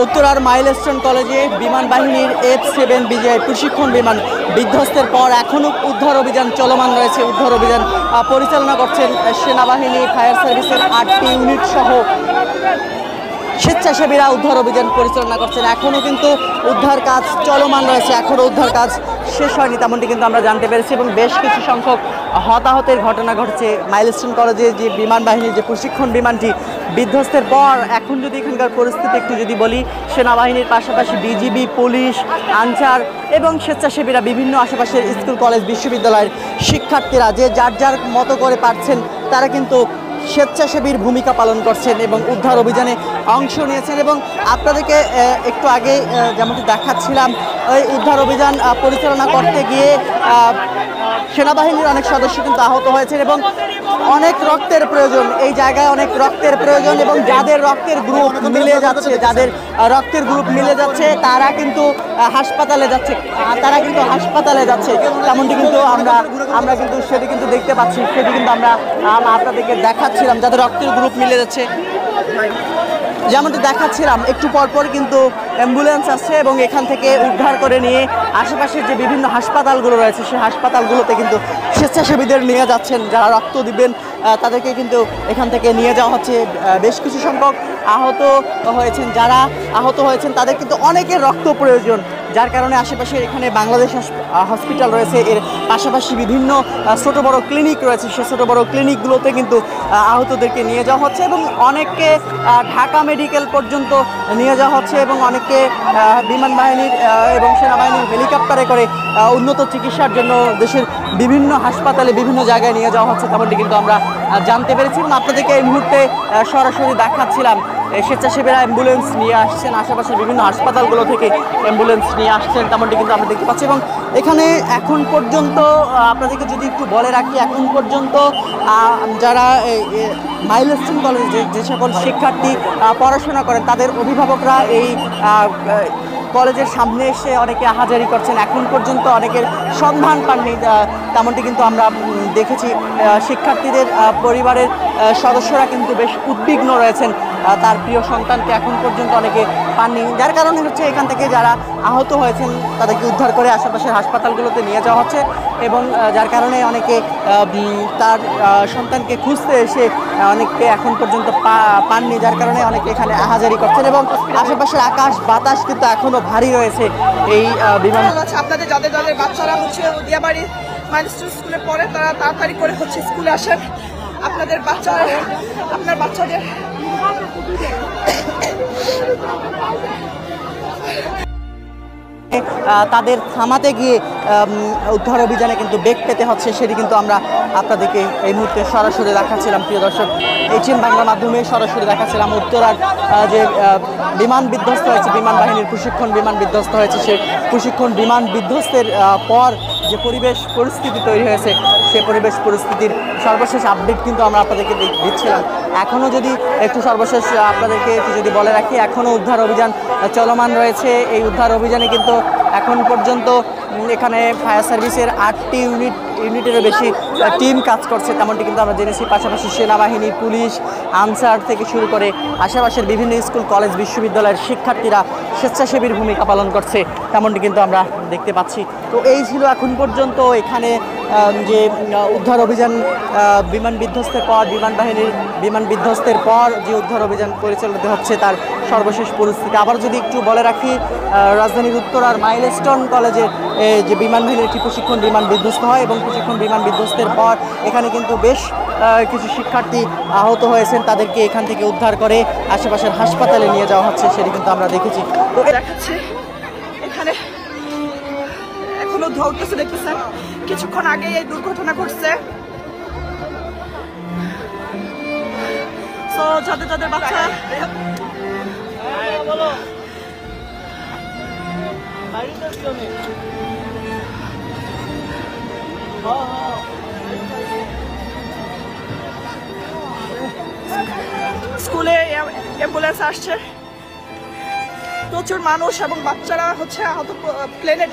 উত্তরার মাইলস্টোন কলেজে বিমান বাহিনীর F-7 বিজয় প্রশিক্ষণ বিমান বিধ্বস্তের পর এখনও উদ্ধার অভিযান চলমান রয়েছে। উদ্ধার অভিযান পরিচালনা করছেন সেনাবাহিনী, ফায়ার সার্ভিসের 8টি ইউনিট সহ স্বেচ্ছাসেবীরা উদ্ধার অভিযান পরিচালনা করছেন। এখনও কিন্তু উদ্ধার কাজ চলমান রয়েছে, এখনও উদ্ধার কাজ শেষ হয়নি, তেমনটি কিন্তু আমরা জানতে পেরেছি। এবং বেশ কিছু সংখ্যক হতাহতের ঘটনা ঘটছে। মাইলস্টোন কলেজে যে বিমান বাহিনীর যে প্রশিক্ষণ বিমানটি বিধ্বস্তের পর এখন যদি এখানকার পরিস্থিতি একটু যদি বলি, সেনাবাহিনীর পাশাপাশি বিজিবি, পুলিশ, আনসার এবং স্বেচ্ছাসেবীরা, বিভিন্ন আশেপাশের স্কুল, কলেজ, বিশ্ববিদ্যালয়ের শিক্ষার্থীরা যে যার যার মতো করে পারছেন তারা কিন্তু স্বেচ্ছাসেবীর ভূমিকা পালন করছেন এবং উদ্ধার অভিযানে অংশ নিয়েছেন। এবং আপনাদেরকে একটু আগে যেমনটি দেখাচ্ছিলাম, ওই উদ্ধার অভিযান পরিচালনা করতে গিয়ে সেনাবাহিনীর অনেক সদস্য কিন্তু আহত হয়েছেন এবং অনেক রক্তের প্রয়োজন, এই জায়গায় অনেক রক্তের প্রয়োজন। এবং যাদের রক্তের গ্রুপ মিলে যাচ্ছে তারা কিন্তু হাসপাতালে যাচ্ছে, তেমনটি কিন্তু আমরা কিন্তু সেটি কিন্তু দেখতে পাচ্ছি, সেটি কিন্তু আমরা আপনাদেরকে দেখাচ্ছিলাম। যাদের রক্তের গ্রুপ মিলে যাচ্ছে, যেমনটি দেখাচ্ছিলাম, একটু পরপর কিন্তু অ্যাম্বুলেন্স আসছে এবং এখান থেকে উদ্ধার করে নিয়ে আশেপাশের যে বিভিন্ন হাসপাতালগুলো রয়েছে সেই হাসপাতালগুলোতে কিন্তু স্বেচ্ছাসেবীদের নিয়ে যাচ্ছেন। যারা রক্ত দিবেন তাদেরকে কিন্তু এখান থেকে নিয়ে যাওয়া হচ্ছে। বেশ কিছু সংখ্যক যারা আহত হয়েছেন তাদের কিন্তু অনেকের রক্ত প্রয়োজন, যার কারণে আশেপাশে এখানে বাংলাদেশ হসপিটাল রয়েছে, এর পাশাপাশি বিভিন্ন ছোটো বড়ো ক্লিনিক রয়েছে, সেই ছোটো বড়ো ক্লিনিকগুলোতে কিন্তু আহতদেরকে নিয়ে যাওয়া হচ্ছে এবং অনেককে ঢাকা মেডিকেল পর্যন্ত নিয়ে যাওয়া হচ্ছে এবং অনেককে বিমান বাহিনীর এবং সেনাবাহিনীর হেলিকপ্টারে করে উন্নত চিকিৎসার জন্য দেশের বিভিন্ন হাসপাতালে, বিভিন্ন জায়গায় নিয়ে যাওয়া হচ্ছে, তেমনটি কিন্তু আমরা জানতে পেরেছি। এবং আপনাদেরকে এই মুহূর্তে সরাসরি দেখাচ্ছিলাম, স্বেচ্ছাসেবীরা অ্যাম্বুলেন্স নিয়ে আসছেন, আশেপাশের বিভিন্ন হাসপাতালগুলো থেকে অ্যাম্বুলেন্স নিয়ে আসছেন, তেমনটি কিন্তু আমরা দেখতে পাচ্ছি। এবং এখানে এখন পর্যন্ত আপনাদেরকে যদি একটু বলে রাখি, এখন পর্যন্ত যারা মাইলস্টোন কলেজে যে সকল শিক্ষার্থী পড়াশোনা করেন তাদের অভিভাবকরা এই কলেজের সামনে এসে অনেকে আহাজারি করছেন, এখন পর্যন্ত অনেকের সন্ধান পাননি, তেমনটি কিন্তু আমরা দেখেছি। শিক্ষার্থীদের পরিবারের সদস্যরা কিন্তু বেশ উদ্বিগ্ন রয়েছেন, তার প্রিয় সন্তানকে এখন পর্যন্ত অনেকে পাননি, যার কারণে হচ্ছে এখান থেকে যারা আহত হয়েছেন তাদেরকে উদ্ধার করে আশেপাশের হাসপাতালগুলোতে নিয়ে যাওয়া হচ্ছে এবং যার কারণে অনেকে তার সন্তানকে খুঁজতে এসে অনেককে এখন পর্যন্ত পাননি, যার কারণে অনেকে এখানে আহাজারি করছেন এবং আশেপাশের আকাশ বাতাস কিন্তু এখনও ভারী রয়েছে। এই বিমান আপনাদের যাদের বাচ্চারা হচ্ছে দিয়াবাড়ি মাইলস্টোন স্কুলে পড়ে তারা তাড়াতাড়ি করে হচ্ছে স্কুলে আসেন। আপনার বাচ্চাদের তাদের থামাতে গিয়ে উদ্ধার অভিযানে কিন্তু বেগ পেতে হচ্ছে, সেটি কিন্তু আমরা আপনাদেরকে এই মুহূর্তে সরাসরি দেখাচ্ছিলাম। প্রিয় দর্শক, HN বাংলা মাধ্যমে সরাসরি দেখাচ্ছিলাম উত্তরার যে বিমান বিধ্বস্ত হয়েছে, বিমান বাহিনীর প্রশিক্ষণ বিমান বিধ্বস্ত হয়েছে, সেই প্রশিক্ষণ বিমান বিধ্বস্তের পর যে পরিস্থিতি তৈরি হয়েছে সেই পরিস্থিতির সর্বশেষ আপডেট কিন্তু আমরা আপনাদেরকে দিচ্ছিলাম। এখনও যদি একটু সর্বশেষ আপনাদেরকে একটু যদি বলে রাখি, এখনও উদ্ধার অভিযান চলমান রয়েছে। এই উদ্ধার অভিযানে কিন্তু এখন পর্যন্ত এখানে ফায়ার সার্ভিসের 8টি ইউনিটেরও বেশি টিম কাজ করছে, তেমনটি কিন্তু আমরা জেনেছি। পাশাপাশি সেনাবাহিনী, পুলিশ, আনসার থেকে শুরু করে আশেপাশের বিভিন্ন স্কুল, কলেজ, বিশ্ববিদ্যালয়ের শিক্ষার্থীরা স্বেচ্ছাসেবীর ভূমিকা পালন করছে, তেমনটি কিন্তু আমরা দেখতে পাচ্ছি। তো এই ছিল এখন পর্যন্ত এখানে যে উদ্ধার অভিযান বিমান বিধ্বস্তের পর, বিমান বাহিনীর বিমান বিধ্বস্তের পর যে উদ্ধার অভিযান পরিচালিত হচ্ছে তার সর্বশেষ পরিস্থিতি। আবার যদি একটু বলে রাখি, রাজধানীর উত্তরার মাইলস্টোন কলেজের যে বিমান বাহিনীর একটি প্রশিক্ষণ বিমান বিধ্বস্ত হয় এবং প্রশিক্ষণ বিমান বিধ্বস্তের পর এখানে কিন্তু বেশ কিছু শিক্ষার্থী আহত হয়েছেন, তাদেরকে এখান থেকে উদ্ধার করে আশেপাশের হাসপাতালে নিয়ে যাওয়া হচ্ছে, সেটি কিন্তু আমরা দেখেছি। তো দেখাচ্ছে এখানে এখনো ধরতেছে, দেখতেছেন কিছুক্ষণ আগে এই দুর্ঘটনা ঘটছে। তো যাদের বাচ্চা স্কুলে অ্যাম্বুলেন্স আসছে, প্রচুর মানুষ এবং বাচ্চারা হচ্ছে আহত প্লেনের